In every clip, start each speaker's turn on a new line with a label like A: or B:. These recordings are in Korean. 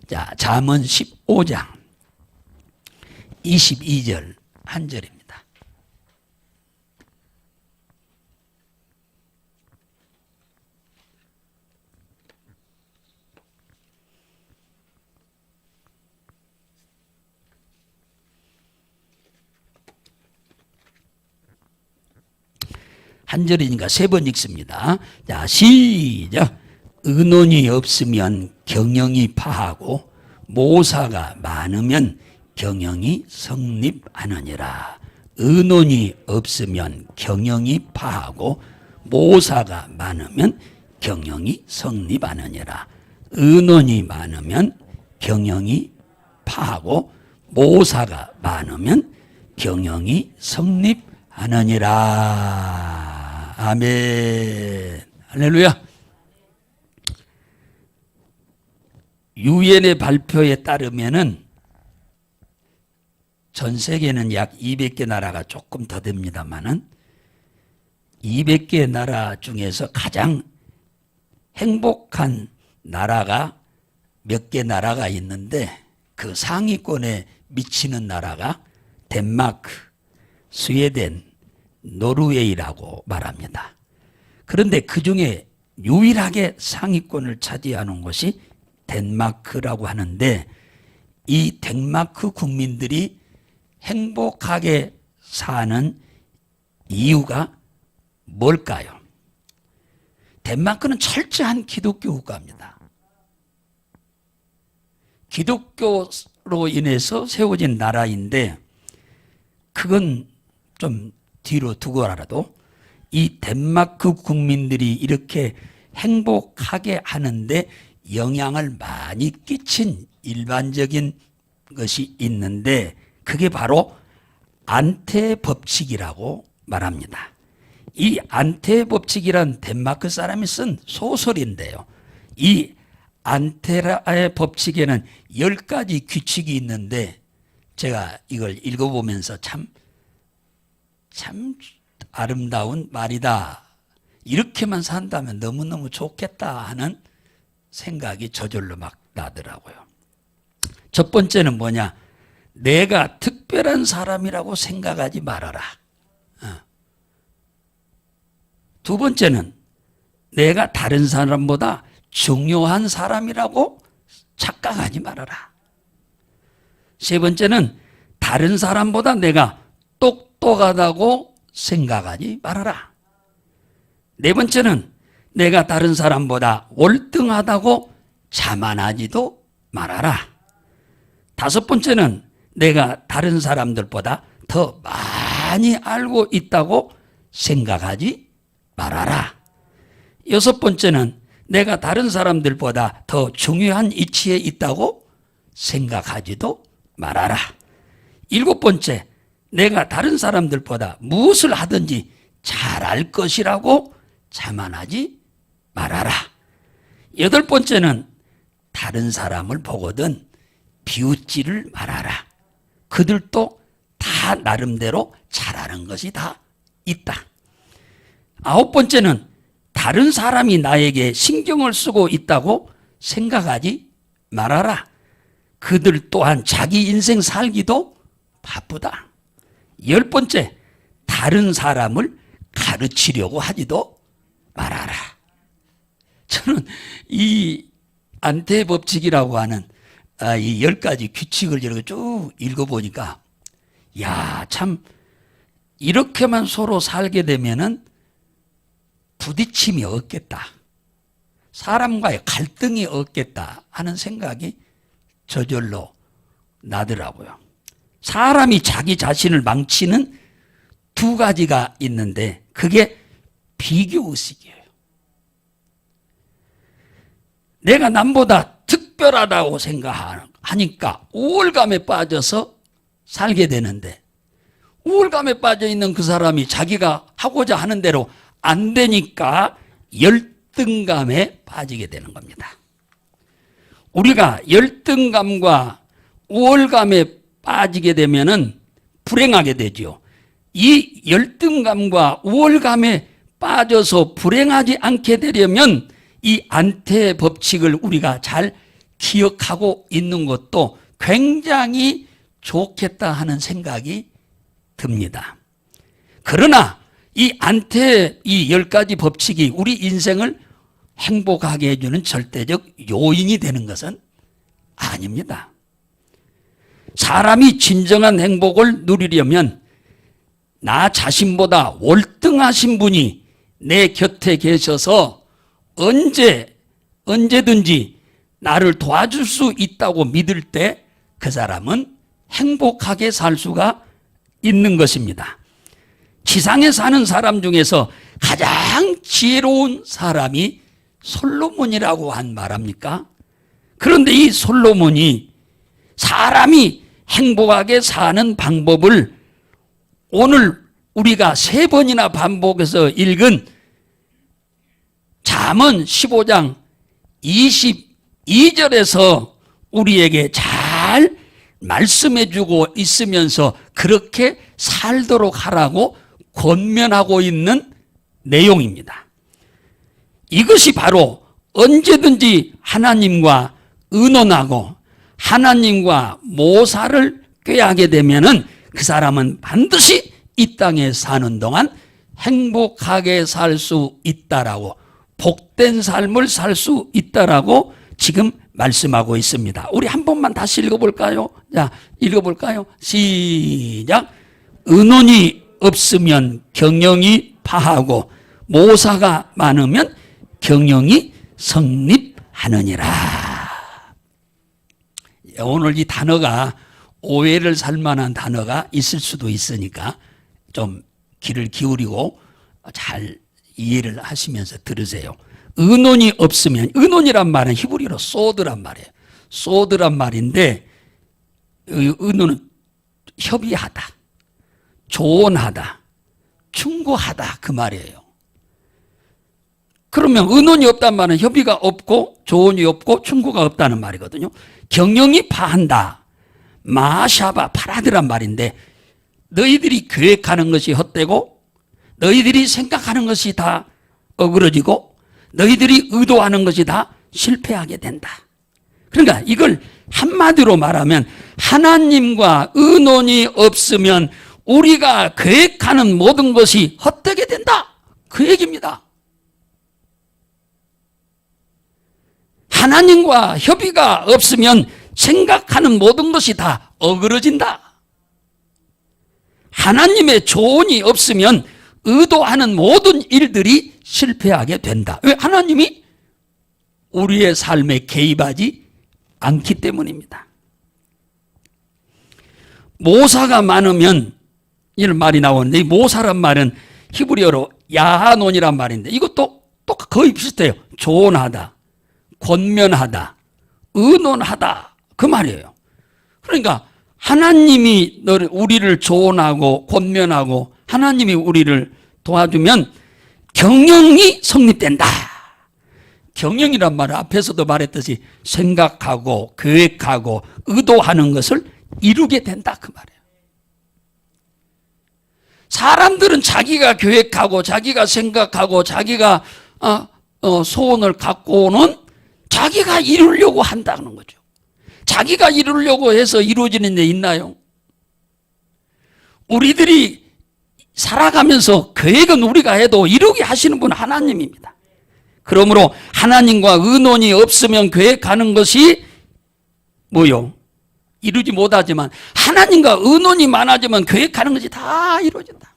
A: 자, 잠언 15장 22절 한 절입니다. 한 절이니까 세 번 읽습니다. 자, 시작. 의논이 없으면 경영이 파하고 모사가 많으면 경영이 성립하느니라. 의논이 없으면 경영이 파하고 모사가 많으면 경영이 성립하느니라. 의논이 많으면 경영이 파하고 모사가 많으면 경영이 성립하느니라. 아멘. 할렐루야. 유엔의 발표에 따르면은 전 세계는 약 200개 나라가 조금 더 됩니다만은 200개 나라 중에서 가장 행복한 나라가 몇 개 나라가 있는데 그 상위권에 미치는 나라가 덴마크, 스웨덴, 노르웨이라고 말합니다. 그런데 그 중에 유일하게 상위권을 차지하는 것이 덴마크라고 하는데 이 덴마크 국민들이 행복하게 사는 이유가 뭘까요? 덴마크는 철저한 기독교 국가입니다. 기독교로 인해서 세워진 나라인데 그건 좀 뒤로 두고라도 이 덴마크 국민들이 이렇게 행복하게 하는데 영향을 많이 끼친 일반적인 것이 있는데 그게 바로 안테 법칙이라고 말합니다. 이 안테 법칙이란 덴마크 사람이 쓴 소설인데요. 이 안테의 법칙에는 10가지 규칙이 있는데 제가 이걸 읽어보면서 참 아름다운 말이다. 이렇게만 산다면 너무너무 좋겠다 하는 생각이 저절로 막 나더라고요. 첫 번째는 뭐냐? 내가 특별한 사람이라고 생각하지 말아라. 두 번째는 내가 다른 사람보다 중요한 사람이라고 착각하지 말아라. 세 번째는 다른 사람보다 내가 똑똑하다고 생각하지 말아라. 네 번째는 내가 다른 사람보다 월등하다고 자만하지도 말아라. 다섯 번째는 내가 다른 사람들보다 더 많이 알고 있다고 생각하지 말아라. 여섯 번째는 내가 다른 사람들보다 더 중요한 위치에 있다고 생각하지도 말아라. 일곱 번째, 내가 다른 사람들보다 무엇을 하든지 잘할 것이라고 자만하지 말아라. 여덟 번째는 다른 사람을 보거든 비웃지를 말아라. 그들도 다 나름대로 잘하는 것이 다 있다. 아홉 번째는 다른 사람이 나에게 신경을 쓰고 있다고 생각하지 말아라. 그들 또한 자기 인생 살기도 바쁘다. 열 번째, 다른 사람을 가르치려고 하지도 말아라. 저는 이 안테 법칙이라고 하는 이 10가지 규칙을 이렇게 쭉 읽어보니까 야, 참 이렇게만 서로 살게 되면은 부딪힘이 없겠다. 사람과의 갈등이 없겠다 하는 생각이 저절로 나더라고요. 사람이 자기 자신을 망치는 두 가지가 있는데 그게 비교의식이에요. 내가 남보다 특별하다고 생각하니까 우월감에 빠져서 살게 되는데 우월감에 빠져 있는 그 사람이 자기가 하고자 하는 대로 안 되니까 열등감에 빠지게 되는 겁니다. 우리가 열등감과 우월감에 빠지게 되면은 불행하게 되죠. 이 열등감과 우월감에 빠져서 불행하지 않게 되려면 이 안테 법칙을 우리가 잘 기억하고 있는 것도 굉장히 좋겠다 하는 생각이 듭니다. 그러나 이 안태 이 10가지 법칙이 우리 인생을 행복하게 해주는 절대적 요인이 되는 것은 아닙니다. 사람이 진정한 행복을 누리려면 나 자신보다 월등하신 분이 내 곁에 계셔서 언제든지 나를 도와줄 수 있다고 믿을 때 그 사람은 행복하게 살 수가 있는 것입니다. 지상에 사는 사람 중에서 가장 지혜로운 사람이 솔로몬이라고 한 말합니까? 그런데 이 솔로몬이 사람이 행복하게 사는 방법을 오늘 우리가 3번이나 반복해서 읽은 잠언 15장 22절에서 우리에게 잘 말씀해 주고 있으면서 그렇게 살도록 하라고 권면하고 있는 내용입니다. 이것이 바로 언제든지 하나님과 의논하고 하나님과 모사를 꾀하게 되면은 그 사람은 반드시 이 땅에 사는 동안 행복하게 살 수 있다라고, 복된 삶을 살 수 있다라고 지금 말씀하고 있습니다. 우리 한 번만 다시 읽어볼까요? 자, 읽어볼까요? 시작. 의논이 없으면 경영이 파하고 모사가 많으면 경영이 성립하느니라. 오늘 이 단어가 오해를 살 만한 단어가 있을 수도 있으니까 좀 귀를 기울이고 잘 이해를 하시면서 들으세요. 의논이 없으면, 의논이란 말은 히브리어로 소드란 말이에요. 소드란 말인데 의논은 협의하다, 조언하다, 충고하다 그 말이에요. 그러면 의논이 없단 말은 협의가 없고 조언이 없고 충고가 없다는 말이거든요. 경영이 파한다, 마샤바 파라드란 말인데 너희들이 계획하는 것이 헛되고 너희들이 생각하는 것이 다 어그러지고 너희들이 의도하는 것이 다 실패하게 된다. 그러니까 이걸 한마디로 말하면 하나님과 의논이 없으면 우리가 계획하는 모든 것이 헛되게 된다, 그 얘기입니다. 하나님과 협의가 없으면 생각하는 모든 것이 다 어그러진다. 하나님의 조언이 없으면 의도하는 모든 일들이 실패하게 된다. 왜? 하나님이 우리의 삶에 개입하지 않기 때문입니다. 모사가 많으면 이런 말이 나오는데, 이 모사란 말은 히브리어로 야하논이란 말인데 이것도 또 거의 비슷해요. 조언하다, 권면하다, 의논하다 그 말이에요. 그러니까 하나님이 우리를 조언하고 권면하고 하나님이 우리를 도와주면 경영이 성립된다. 경영이란 말은 앞에서도 말했듯이 생각하고 계획하고 의도하는 것을 이루게 된다 그 말이에요. 사람들은 자기가 계획하고 자기가 생각하고 자기가 소원을 갖고는 자기가 이루려고 한다는 거죠. 자기가 이루려고 해서 이루어지는 데 있나요? 우리들이 살아가면서 계획은 우리가 해도 이루게 하시는 분은 하나님입니다. 그러므로 하나님과 의논이 없으면 계획하는 것이 뭐요? 이루지 못하지만 하나님과 의논이 많아지면 계획하는 것이 다 이루어진다.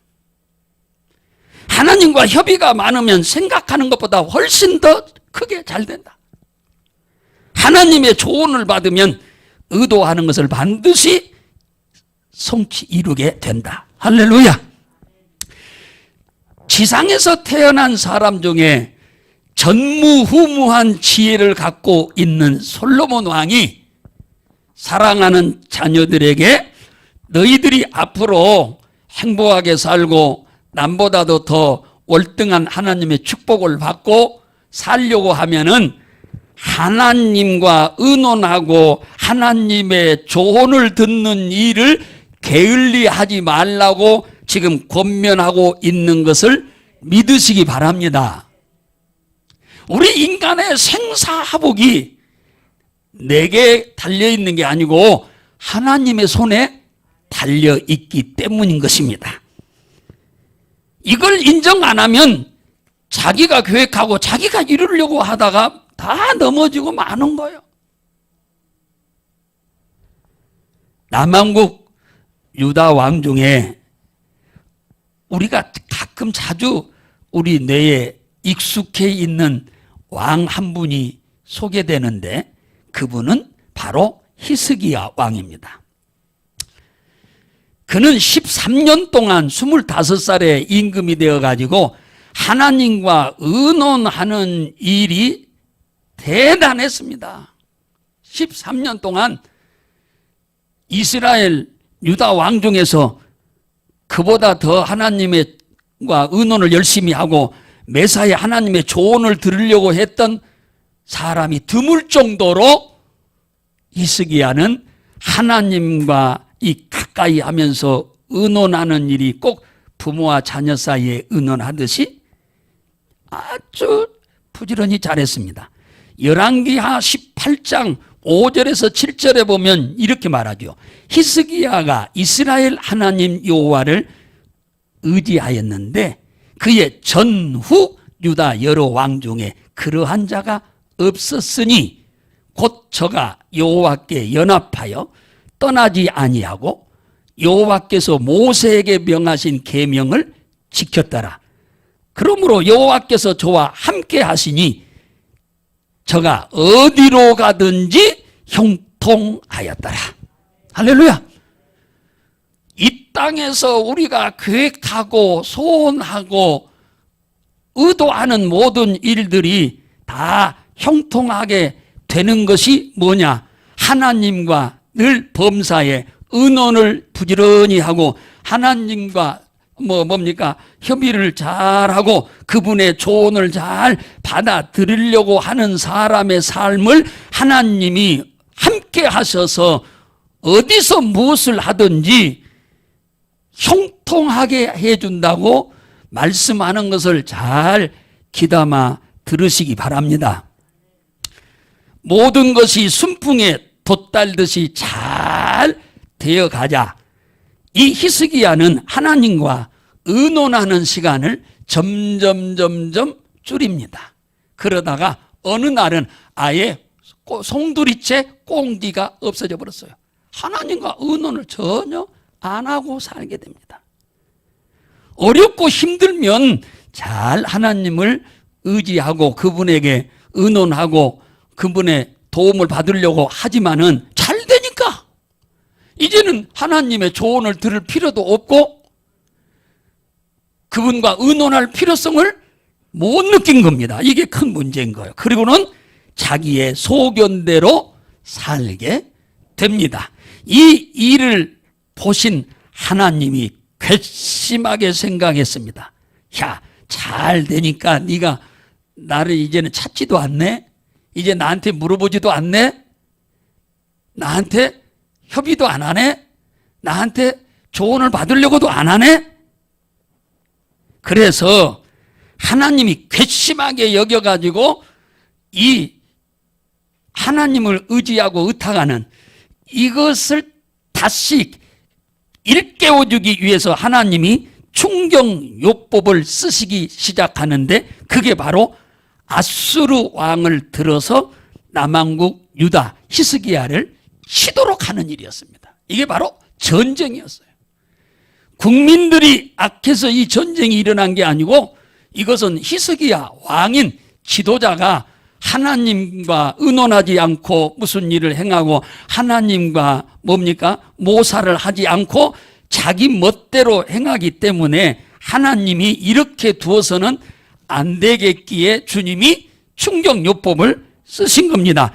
A: 하나님과 협의가 많으면 생각하는 것보다 훨씬 더 크게 잘 된다. 하나님의 조언을 받으면 의도하는 것을 반드시 이루게 된다. 할렐루야. 지상에서 태어난 사람 중에 전무후무한 지혜를 갖고 있는 솔로몬 왕이 사랑하는 자녀들에게 너희들이 앞으로 행복하게 살고 남보다도 더 월등한 하나님의 축복을 받고 살려고 하면은 하나님과 의논하고 하나님의 조언을 듣는 일을 게을리하지 말라고 지금 권면하고 있는 것을 믿으시기 바랍니다. 우리 인간의 생사화복이 내게 달려있는 게 아니고 하나님의 손에 달려있기 때문인 것입니다. 이걸 인정 안 하면 자기가 계획하고 자기가 이루려고 하다가 다 넘어지고 마는 거예요. 남왕국 유다 왕 중에 우리가 가끔 자주 우리 뇌에 익숙해 있는 왕 한 분이 소개되는데 그분은 바로 히스기야 왕입니다. 그는 13년 동안 25살에 임금이 되어가지고 하나님과 의논하는 일이 대단했습니다. 13년 동안 이스라엘 유다 왕 중에서 그보다 더 하나님과 의논을 열심히 하고 매사에 하나님의 조언을 들으려고 했던 사람이 드물 정도로 히스기야는 하나님과 이 가까이 하면서 의논하는 일이 꼭 부모와 자녀 사이에 의논하듯이 아주 부지런히 잘했습니다. 열왕기하 18장 5절에서 7절에 보면 이렇게 말하죠. 히스기야가 이스라엘 하나님 여호와를 의지하였는데 그의 전후 유다 여러 왕 중에 그러한 자가 없었으니 곧 저가 여호와께 연합하여 떠나지 아니하고 여호와께서 모세에게 명하신 계명을 지켰더라. 그러므로 여호와께서 저와 함께 하시니 저가 어디로 가든지 형통하였더라. 할렐루야. 이 땅에서 우리가 계획하고 소원하고 의도하는 모든 일들이 다 형통하게 되는 것이 뭐냐? 하나님과 늘 범사에 의논을 부지런히 하고 하나님과 협의를 잘하고 그분의 조언을 잘 받아들이려고 하는 사람의 삶을 하나님이 함께 하셔서 어디서 무엇을 하든지 형통하게 해준다고 말씀하는 것을 잘 귀담아 들으시기 바랍니다. 모든 것이 순풍에 돛달듯이 잘 되어가자 이 히스기야는 하나님과 의논하는 시간을 점점 줄입니다. 그러다가 어느 날은 아예 송두리째 꽁지가 없어져 버렸어요. 하나님과 의논을 전혀 안 하고 살게 됩니다. 어렵고 힘들면 잘 하나님을 의지하고 그분에게 의논하고 그분의 도움을 받으려고 하지만은 잘 되니까 이제는 하나님의 조언을 들을 필요도 없고 그분과 의논할 필요성을 못 느낀 겁니다. 이게 큰 문제인 거예요. 그리고는 자기의 소견대로 살게 됩니다. 이 일을 보신 하나님이 괘씸하게 생각했습니다. 야, 잘 되니까 네가 나를 이제는 찾지도 않네? 이제 나한테 물어보지도 않네? 나한테 협의도 안 하네? 나한테 조언을 받으려고도 안 하네? 그래서 하나님이 괘씸하게 여겨가지고 이 하나님을 의지하고 의탁하는 이것을 다시 일깨워주기 위해서 하나님이 충경요법을 쓰시기 시작하는데 그게 바로 아수르 왕을 들어서 남왕국 유다 히스기야를 치도록 하는 일이었습니다. 이게 바로 전쟁이었어요. 국민들이 악해서 이 전쟁이 일어난 게 아니고 이것은 히스기야 왕인 지도자가 하나님과 의논하지 않고 무슨 일을 행하고 하나님과 모사를 하지 않고 자기 멋대로 행하기 때문에 하나님이 이렇게 두어서는 안 되겠기에 주님이 충경요법을 쓰신 겁니다.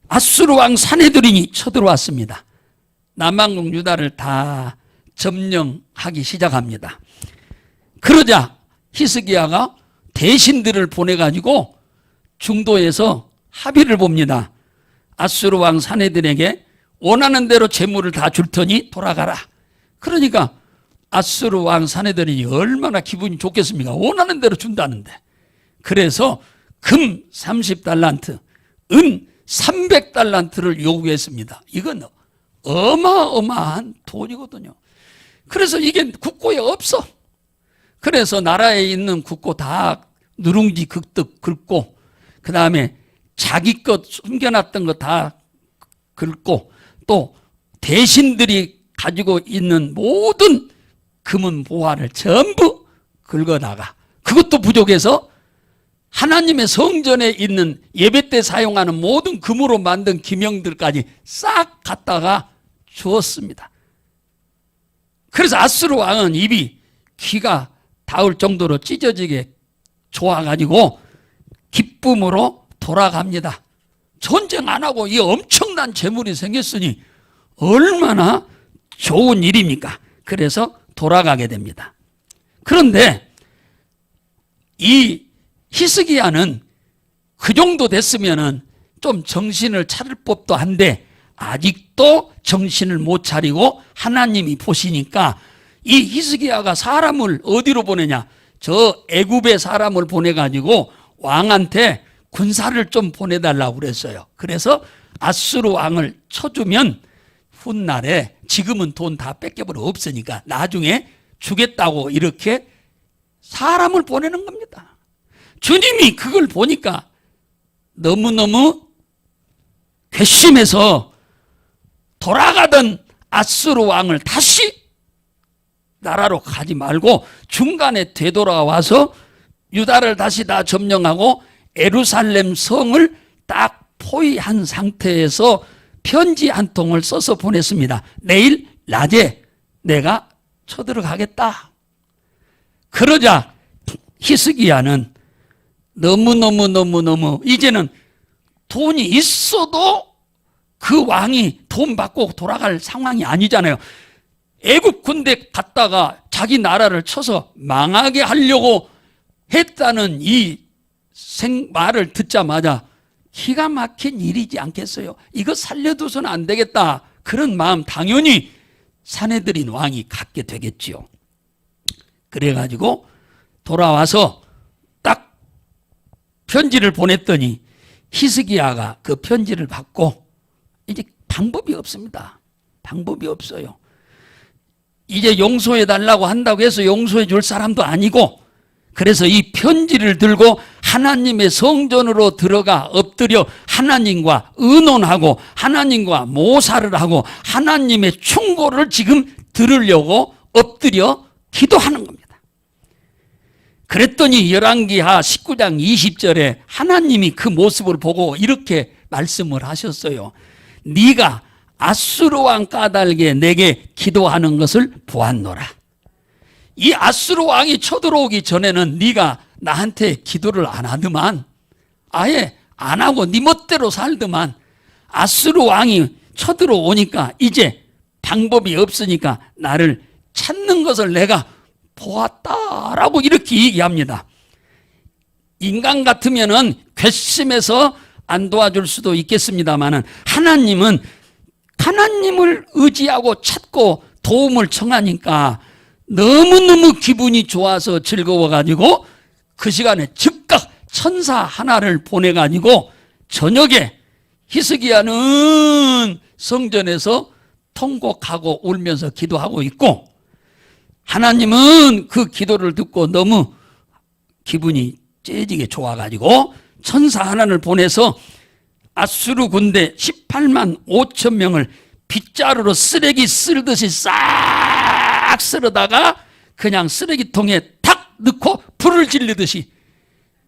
A: 아수르 왕 사내들인이 쳐들어왔습니다. 남왕국 유다를 다 점령하기 시작합니다. 그러자 히스기야가 대신들을 보내가지고 중도에서 합의를 봅니다. 아수르 왕 사내들에게 원하는 대로 재물을 다 줄 테니 돌아가라. 그러니까 아수르 왕 사내들이 얼마나 기분이 좋겠습니까? 원하는 대로 준다는데. 그래서 금 30달란트, 은 300달란트를 요구했습니다. 이건 어마어마한 돈이거든요. 그래서 이게 국고에 없어. 그래서 나라에 있는 국고 다 누룽지 긁듯 긁고, 그 다음에 자기 것 숨겨놨던 거 다 긁고, 또 대신들이 가지고 있는 모든 금은 보화를 전부 긁어다가, 그것도 부족해서 하나님의 성전에 있는 예배 때 사용하는 모든 금으로 만든 기명들까지 싹 갖다가 주었습니다. 그래서 아수르 왕은 입이 귀가 닿을 정도로 찢어지게 좋아가지고 기쁨으로 돌아갑니다. 전쟁 안 하고 이 엄청난 재물이 생겼으니 얼마나 좋은 일입니까? 그래서 돌아가게 됩니다. 그런데 이 히스기야는 그 정도 됐으면은 좀 정신을 차릴 법도 한데 아직도 정신을 못 차리고 하나님이 보시니까 이 히스기야가 사람을 어디로 보내냐? 저 애굽의 사람을 보내가지고 왕한테 군사를 좀 보내달라고 그랬어요. 그래서 아수르 왕을 쳐주면 훗날에, 지금은 돈 다 뺏겨버려 없으니까 나중에 주겠다고 이렇게 사람을 보내는 겁니다. 주님이 그걸 보니까 너무너무 괘씸해서 돌아가던 아수르 왕을 다시 나라로 가지 말고 중간에 되돌아와서 유다를 다시 다 점령하고 예루살렘 성을 딱 포위한 상태에서 편지 한 통을 써서 보냈습니다. 내일 낮에 내가 쳐들어가겠다. 그러자 히스기야는 너무 이제는 돈이 있어도 그 왕이 돈 받고 돌아갈 상황이 아니잖아요. 애국 군대 갔다가 자기 나라를 쳐서 망하게 하려고 했다는 이 말을 듣자마자 기가 막힌 일이지 않겠어요? 이거 살려둬서는 안 되겠다. 그런 마음 당연히 사내들인 왕이 갖게 되겠지요. 그래가지고 돌아와서 딱 편지를 보냈더니 히스기야가 그 편지를 받고 이제 방법이 없습니다. 방법이 없어요. 이제 용서해 달라고 한다고 해서 용서해 줄 사람도 아니고, 그래서 이 편지를 들고 하나님의 성전으로 들어가 엎드려 하나님과 의논하고 하나님과 모사를 하고 하나님의 충고를 지금 들으려고 엎드려 기도하는 겁니다. 그랬더니 열왕기하 19장 20절에 하나님이 그 모습을 보고 이렇게 말씀을 하셨어요. 네가 아수르 왕 까닭에 내게 기도하는 것을 보았노라. 이 아수르 왕이 쳐들어오기 전에는 네가 나한테 기도를 안 하더만, 아예 안 하고 네 멋대로 살더만, 아수르 왕이 쳐들어오니까 이제 방법이 없으니까 나를 찾는 것을 내가 보았다라고 이렇게 얘기합니다. 인간 같으면은 괘씸해서 안 도와줄 수도 있겠습니다만은 하나님은 하나님을 의지하고 찾고 도움을 청하니까 너무너무 기분이 좋아서 즐거워가지고 그 시간에 즉각 천사 하나를 보내가지고 저녁에 히스기야는 성전에서 통곡하고 울면서 기도하고 있고, 하나님은 그 기도를 듣고 너무 기분이 째지게 좋아가지고 천사 하나를 보내서 아수르 군대 18만 5천 명을 빗자루로 쓰레기 쓸듯이 싹 쓸어다가 그냥 쓰레기통에 탁 넣고 불을 지르듯이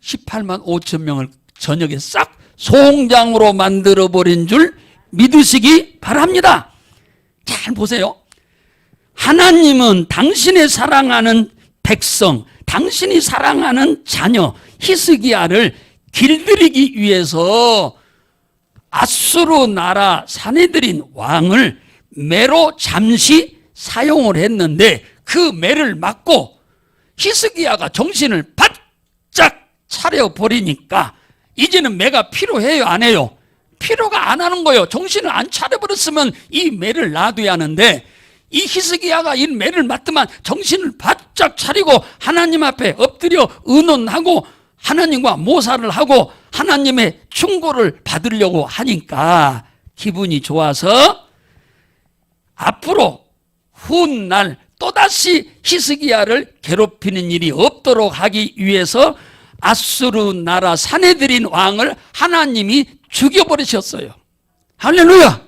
A: 18만 5천 명을 저녁에 싹 송장으로 만들어버린 줄 믿으시기 바랍니다. 잘 보세요. 하나님은 당신의 사랑하는 백성, 당신이 사랑하는 자녀 히스기야를 길들이기 위해서 아수르 나라 사내들인 왕을 매로 잠시 사용을 했는데 그 매를 맞고 히스기야가 정신을 바짝 차려버리니까 이제는 매가 필요해요, 안 해요? 필요가 안 하는 거예요. 정신을 안 차려버렸으면 이 매를 놔둬야 하는데 이 히스기야가 이 매를 맞더만 정신을 바짝 차리고 하나님 앞에 엎드려 의논하고 하나님과 모사를 하고 하나님의 충고를 받으려고 하니까 기분이 좋아서 앞으로 훗날 또다시 히스기야를 괴롭히는 일이 없도록 하기 위해서 아수르 나라 사네드린 왕을 하나님이 죽여버리셨어요. 할렐루야!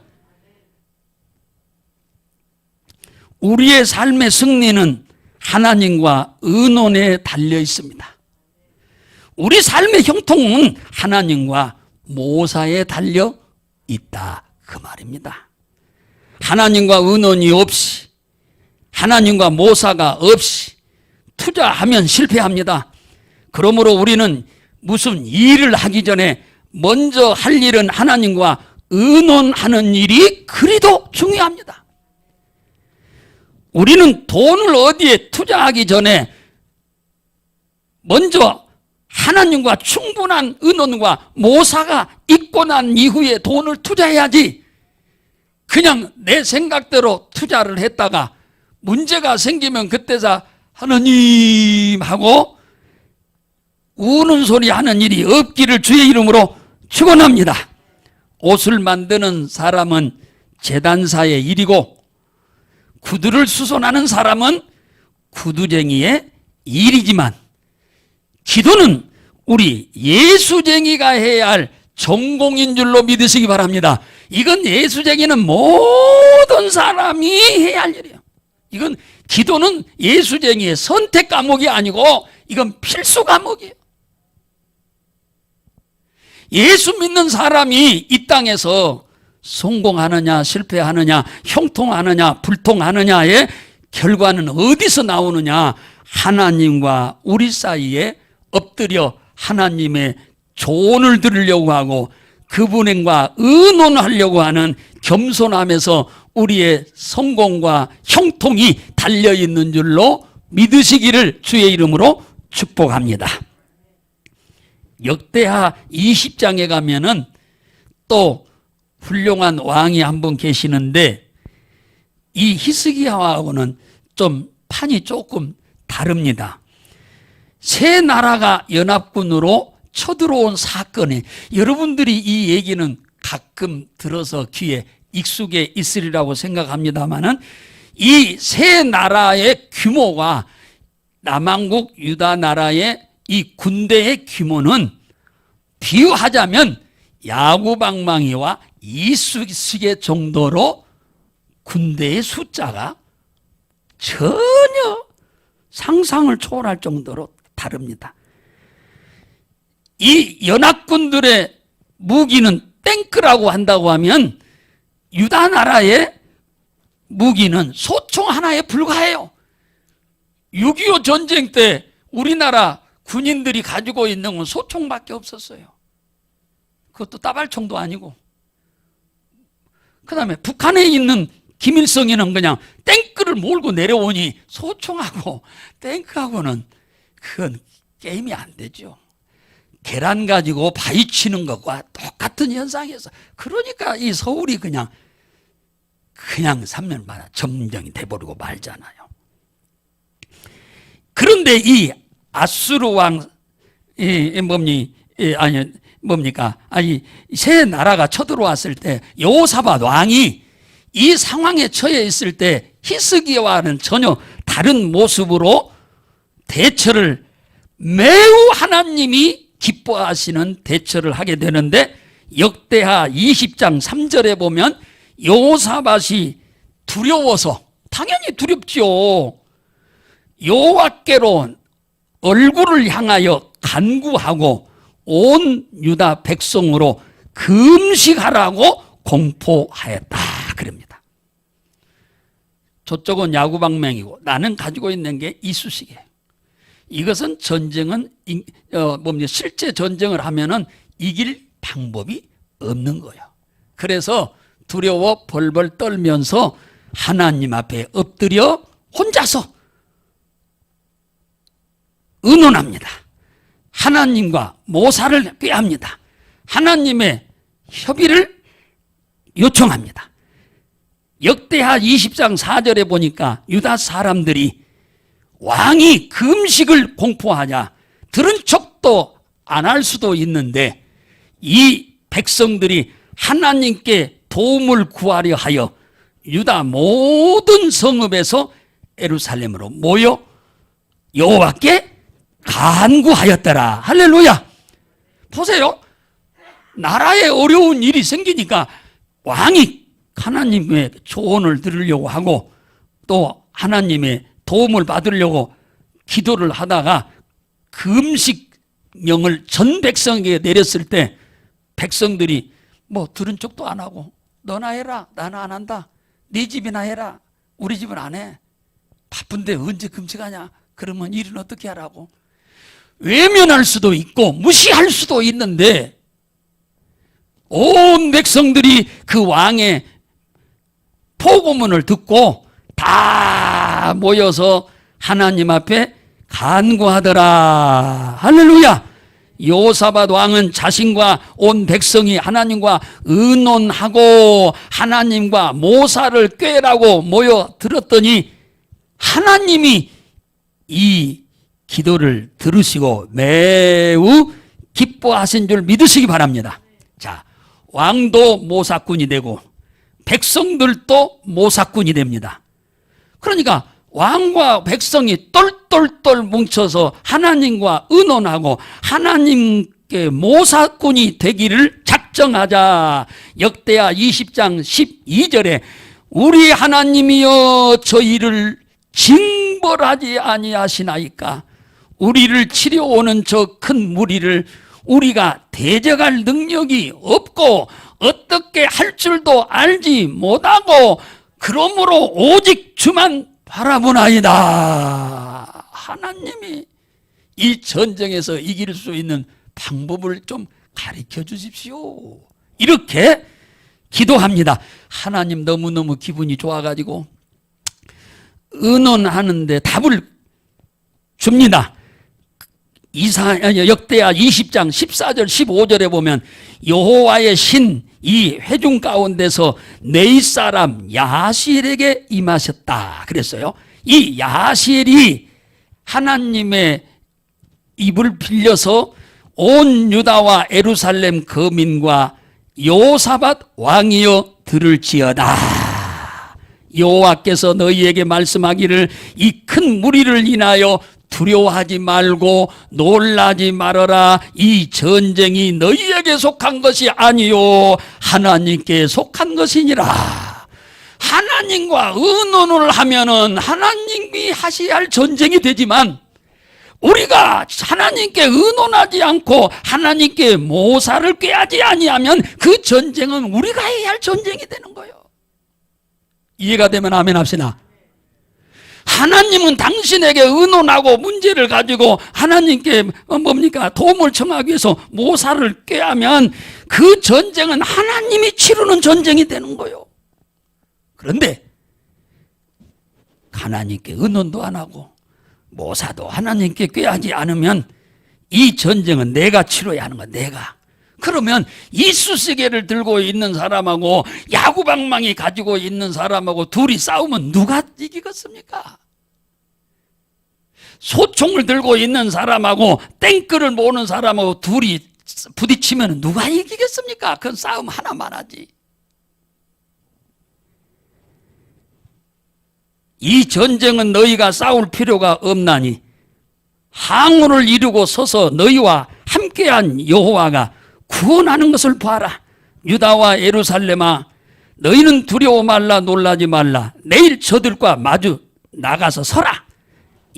A: 우리의 삶의 승리는 하나님과 의논에 달려 있습니다. 우리 삶의 형통은 하나님과 모사에 달려 있다, 그 말입니다. 하나님과 의논이 없이, 하나님과 모사가 없이 투자하면 실패합니다. 그러므로 우리는 무슨 일을 하기 전에 먼저 할 일은 하나님과 의논하는 일이 그리도 중요합니다. 우리는 돈을 어디에 투자하기 전에 먼저 하나님과 충분한 의논과 모사가 있고 난 이후에 돈을 투자해야지, 그냥 내 생각대로 투자를 했다가 문제가 생기면 그때자 하나님 하고 우는 소리 하는 일이 없기를 주의 이름으로 축원합니다. 옷을 만드는 사람은 제단사의 일이고 구두를 수선하는 사람은 구두쟁이의 일이지만 기도는 우리 예수쟁이가 해야 할 전공인 줄로 믿으시기 바랍니다. 이건 예수쟁이는 모든 사람이 해야 할 일이에요. 이건 기도는 예수쟁이의 선택 과목이 아니고 이건 필수 과목이에요. 예수 믿는 사람이 이 땅에서 성공하느냐 실패하느냐 형통하느냐 불통하느냐의 결과는 어디서 나오느냐? 하나님과 우리 사이에 엎드려 하나님의 조언을 들으려고 하고 그분과 의논하려고 하는 겸손함에서 우리의 성공과 형통이 달려있는 줄로 믿으시기를 주의 이름으로 축복합니다. 역대하 20장에 가면은 또 훌륭한 왕이 한 분 계시는데 이 히스기야하고는 좀 판이 조금 다릅니다. 세 나라가 연합군으로 쳐들어온 사건이, 여러분들이 이 얘기는 가끔 들어서 귀에 익숙해 있으리라고 생각합니다만은 이 세 나라의 규모가 남한국 유다 나라의 이 군대의 규모는 비유하자면 야구방망이와 이쑤시개 정도로 군대의 숫자가 전혀 상상을 초월할 정도로 다릅니다. 이 연합군들의 무기는 탱크라고 한다고 하면 유다 나라의 무기는 소총 하나에 불과해요. 6.25 전쟁 때 우리나라 군인들이 가지고 있는 건 소총밖에 없었어요. 그것도 따발총도 아니고. 그 다음에 북한에 있는 김일성이는 그냥 탱크를 몰고 내려오니 소총하고 탱크하고는 그건 게임이 안 되죠. 계란 가지고 바위 치는 것과 똑같은 현상이었어. 그러니까 이 서울이 그냥 3년마다 점령이 돼버리고 말잖아요. 그런데 이 아수르 왕, 세 나라가 쳐들어왔을 때 여호사밧 왕이 이 상황에 처해 있을 때 히스기야와는 전혀 다른 모습으로 대처를, 매우 하나님이 기뻐하시는 대처를 하게 되는데, 역대하 20장 3절에 보면 여호사밧이 두려워서, 당연히 두렵지요, 여호와께로 얼굴을 향하여 간구하고 온 유다 백성으로 금식하라고 공포하였다, 그럽니다. 저쪽은 야구방망이고 나는 가지고 있는 게 이쑤시개. 이것은 전쟁은 실제 전쟁을 하면은 이길 방법이 없는 거예요. 그래서 두려워 벌벌 떨면서 하나님 앞에 엎드려 혼자서 의논합니다. 하나님과 모사를 꾀합니다. 하나님의 협의를 요청합니다. 역대하 20장 4절에 보니까 유다 사람들이 왕이 금식을 공포하냐, 들은 척도 안 할 수도 있는데 이 백성들이 하나님께 도움을 구하려 하여 유다 모든 성읍에서 예루살렘으로 모여 여호와께 간구하였더라. 할렐루야. 보세요. 나라에 어려운 일이 생기니까 왕이 하나님의 조언을 들으려고 하고 또 하나님의 도움을 받으려고 기도를 하다가 금식령을 전 백성에게 내렸을 때 백성들이 뭐 들은 척도 안 하고 너나 해라, 나는 안 한다, 네 집이나 해라, 우리 집은 안 해, 바쁜데 언제 금식하냐, 그러면 일은 어떻게 하라고 외면할 수도 있고 무시할 수도 있는데 온 백성들이 그 왕의 포고문을 듣고 다 모여서 하나님 앞에 간구하더라. 할렐루야. 여호사밧 왕은 자신과 온 백성이 하나님과 의논하고 하나님과 모사를 꾀라고 모여 들었더니 하나님이 이 기도를 들으시고 매우 기뻐하신 줄 믿으시기 바랍니다. 자, 왕도 모사꾼이 되고 백성들도 모사꾼이 됩니다. 그러니까 왕과 백성이 똘똘똘 뭉쳐서 하나님과 의논하고 하나님께 모사꾼이 되기를 작정하자. 역대하 20장 12절에 우리 하나님이여 저희를 징벌하지 아니하시나이까 우리를 치려오는 저 큰 무리를 우리가 대적할 능력이 없고 어떻게 할 줄도 알지 못하고 그러므로 오직 주만 바라보나이다. 하나님이 이 전쟁에서 이길 수 있는 방법을 좀 가르쳐 주십시오. 이렇게 기도합니다. 하나님 너무너무 기분이 좋아가지고 의논하는데 답을 줍니다. 역대하 20장 14절 15절에 보면 여호와의 신 이 회중 가운데서 네이 사람 야하시엘에게 임하셨다 그랬어요. 이 야하시엘이 하나님의 입을 빌려서 온 유다와 예루살렘 거민과 여호사밧 왕이여 들을지어다. 여호와께서 너희에게 말씀하기를 이 큰 무리를 인하여 두려워하지 말고 놀라지 말아라. 이 전쟁이 너희에게 속한 것이 아니요 하나님께 속한 것이니라. 하나님과 의논을 하면은 하나님이 하셔야 할 전쟁이 되지만 우리가 하나님께 의논하지 않고 하나님께 모사를 꾀하지 아니하면 그 전쟁은 우리가 해야 할 전쟁이 되는 거예요. 이해가 되면 아멘 합시다. 하나님은 당신에게 의논하고 문제를 가지고 하나님께 뭡니까? 도움을 청하기 위해서 모사를 꾀하면 그 전쟁은 하나님이 치르는 전쟁이 되는 거예요. 그런데 하나님께 의논도 안 하고 모사도 하나님께 꾀하지 않으면 이 전쟁은 내가 치러야 하는 거야. 내가. 그러면 이쑤시개를 들고 있는 사람하고 야구방망이 가지고 있는 사람하고 둘이 싸우면 누가 이기겠습니까? 소총을 들고 있는 사람하고 땡크를 모는 사람하고 둘이 부딪히면 누가 이기겠습니까? 그건 싸움 하나만 하지. 이 전쟁은 너희가 싸울 필요가 없나니 항우를 이루고 서서 너희와 함께한 여호와가 구원하는 것을 봐라. 유다와 예루살렘아 너희는 두려워 말라 놀라지 말라. 내일 저들과 마주 나가서 서라.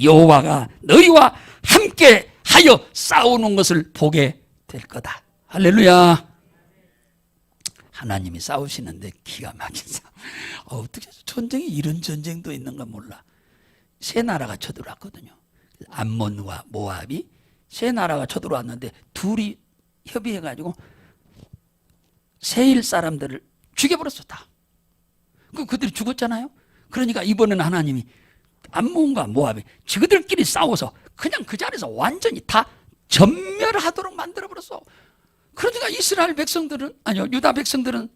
A: 여호와가 너희와 함께 하여 싸우는 것을 보게 될 거다. 할렐루야. 하나님이 싸우시는데 기가 막힌 싸움. 어떻게 전쟁이 이런 전쟁도 있는가 몰라. 세 나라가 쳐들어왔거든요. 암몬과 모압이 세 나라가 쳐들어왔는데 둘이 협의해가지고 세일 사람들을 죽여버렸어 다. 그들이 죽었잖아요. 그러니까 이번에는 하나님이 암몬과 모압이 저들끼리 싸워서 그냥 그 자리에서 완전히 다 전멸하도록 만들어버렸어. 그러니까 이스라엘 백성들은 아니요 유다 백성들은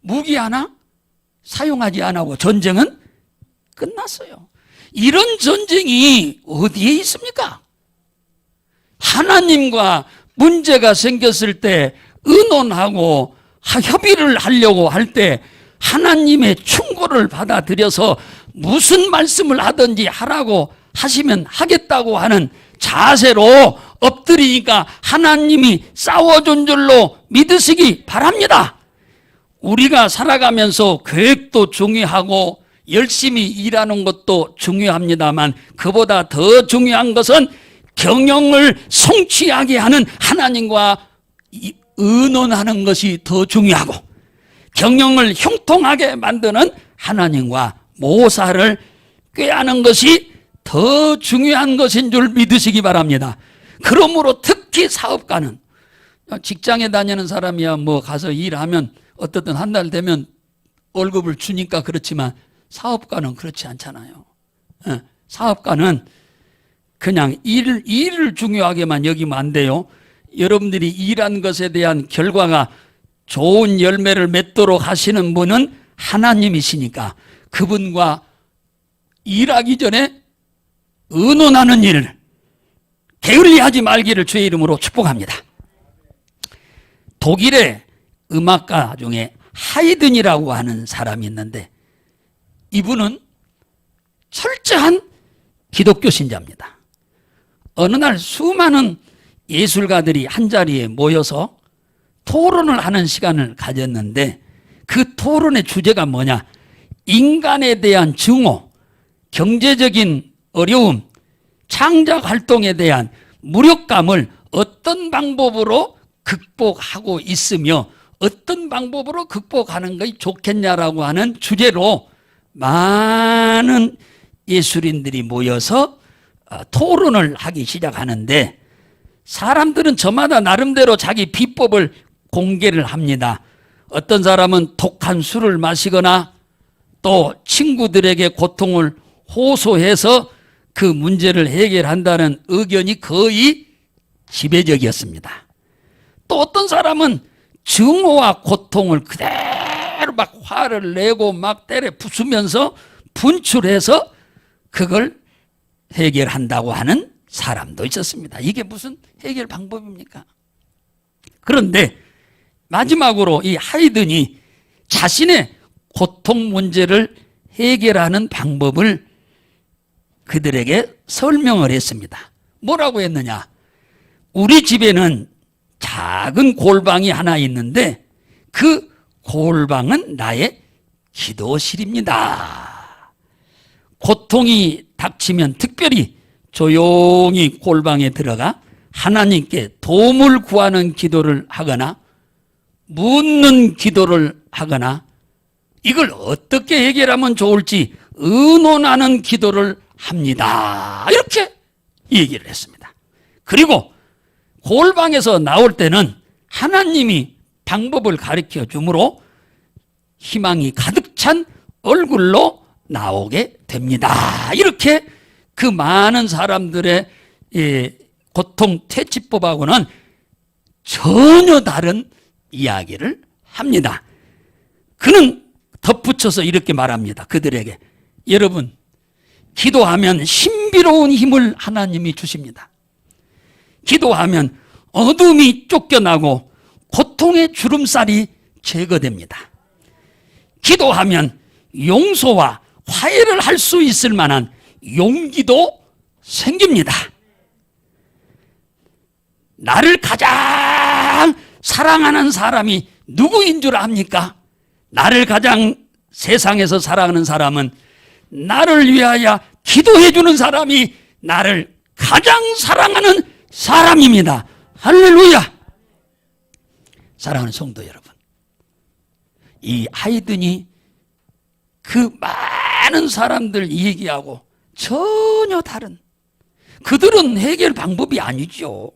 A: 무기 하나 사용하지 않고 전쟁은 끝났어요. 이런 전쟁이 어디에 있습니까? 하나님과 문제가 생겼을 때 의논하고 협의를 하려고 할 때 하나님의 충고를 받아들여서 무슨 말씀을 하든지 하라고 하시면 하겠다고 하는 자세로 엎드리니까 하나님이 싸워준 줄로 믿으시기 바랍니다. 우리가 살아가면서 계획도 중요하고 열심히 일하는 것도 중요합니다만 그보다 더 중요한 것은 경영을 성취하게 하는 하나님과 의논하는 것이 더 중요하고 경영을 형통하게 만드는 하나님과 모사를 꾀하는 것이 더 중요한 것인 줄 믿으시기 바랍니다. 그러므로 특히 사업가는 직장에 다니는 사람이야 뭐 가서 일하면 어떻든 한 달 되면 월급을 주니까 그렇지만 사업가는 그렇지 않잖아요. 사업가는 그냥 일을 중요하게만 여기면 안 돼요. 여러분들이 일한 것에 대한 결과가 좋은 열매를 맺도록 하시는 분은 하나님이시니까 그분과 일하기 전에 의논하는 일을 게을리하지 말기를 주의 이름으로 축복합니다. 독일의 음악가 중에 하이든이라고 하는 사람이 있는데 이분은 철저한 기독교 신자입니다. 어느 날 수많은 예술가들이 한자리에 모여서 토론을 하는 시간을 가졌는데 그 토론의 주제가 뭐냐? 인간에 대한 증오, 경제적인 어려움, 창작 활동에 대한 무력감을 어떤 방법으로 극복하고 있으며 어떤 방법으로 극복하는 것이 좋겠냐라고 하는 주제로 많은 예술인들이 모여서 토론을 하기 시작하는데 사람들은 저마다 나름대로 자기 비법을 공개를 합니다. 어떤 사람은 독한 술을 마시거나 또 친구들에게 고통을 호소해서 그 문제를 해결한다는 의견이 거의 지배적이었습니다. 또 어떤 사람은 증오와 고통을 그대로 막 화를 내고 막 때려 부수면서 분출해서 그걸 해결한다고 하는 사람도 있었습니다. 이게 무슨 해결 방법입니까? 그런데 마지막으로 이 하이든이 자신의 고통 문제를 해결하는 방법을 그들에게 설명을 했습니다. 뭐라고 했느냐? 우리 집에는 작은 골방이 하나 있는데 그 골방은 나의 기도실입니다. 고통이 닥치면 특별히 조용히 골방에 들어가 하나님께 도움을 구하는 기도를 하거나 묻는 기도를 하거나 이걸 어떻게 해결하면 좋을지 의논하는 기도를 합니다. 이렇게 얘기를 했습니다. 그리고 골방에서 나올 때는 하나님이 방법을 가르쳐 주므로 희망이 가득 찬 얼굴로 나오게 됩니다. 이렇게 그 많은 사람들의 고통 퇴치법하고는 전혀 다른 이야기를 합니다. 그는 덧붙여서 이렇게 말합니다. 그들에게 여러분 기도하면 신비로운 힘을 하나님이 주십니다. 기도하면 어둠이 쫓겨나고 고통의 주름살이 제거됩니다. 기도하면 용서와 화해를 할 수 있을 만한 용기도 생깁니다. 나를 가장 사랑하는 사람이 누구인 줄 압니까? 나를 가장 세상에서 사랑하는 사람은 나를 위하여 기도해 주는 사람이 나를 가장 사랑하는 사람입니다. 할렐루야. 사랑하는 성도 여러분, 이 하이든이 그 많은 사람들 얘기하고 전혀 다른, 그들은 해결 방법이 아니죠.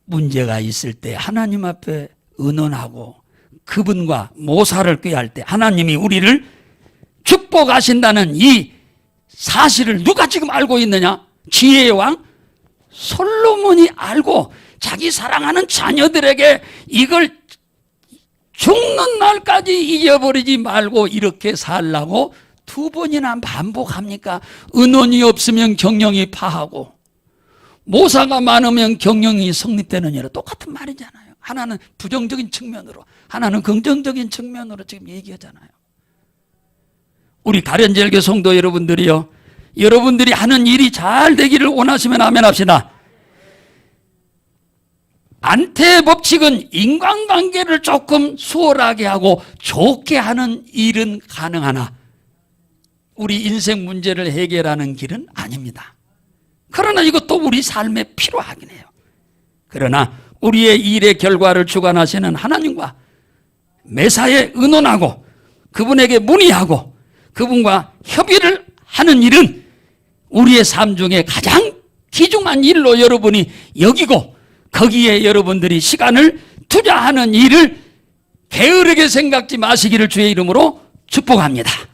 A: 문제가 있을 때 하나님 앞에 의논하고 그분과 모사를 꾀할 때 하나님이 우리를 축복하신다는 이 사실을 누가 지금 알고 있느냐? 지혜의 왕 솔로몬이 알고 자기 사랑하는 자녀들에게 이걸 죽는 날까지 잊어버리지 말고 이렇게 살라고 두 번이나 반복합니까? 은원이 없으면 경영이 파하고 모사가 많으면 경영이 성립되느니라. 똑같은 말이잖아요. 하나는 부정적인 측면으로, 하나는 긍정적인 측면으로 지금 얘기하잖아요. 우리 가련제일교 성도 여러분들이요, 여러분들이 하는 일이 잘 되기를 원하시면 아멘 합시다. 안태의 법칙은 인간관계를 조금 수월하게 하고 좋게 하는 일은 가능하나 우리 인생 문제를 해결하는 길은 아닙니다. 그러나 이것도 우리 삶에 필요하긴 해요. 그러나 우리의 일의 결과를 주관하시는 하나님과 매사에 의논하고 그분에게 문의하고 그분과 협의를 하는 일은 우리의 삶 중에 가장 귀중한 일로 여러분이 여기고 거기에 여러분들이 시간을 투자하는 일을 게으르게 생각지 마시기를 주의 이름으로 축복합니다.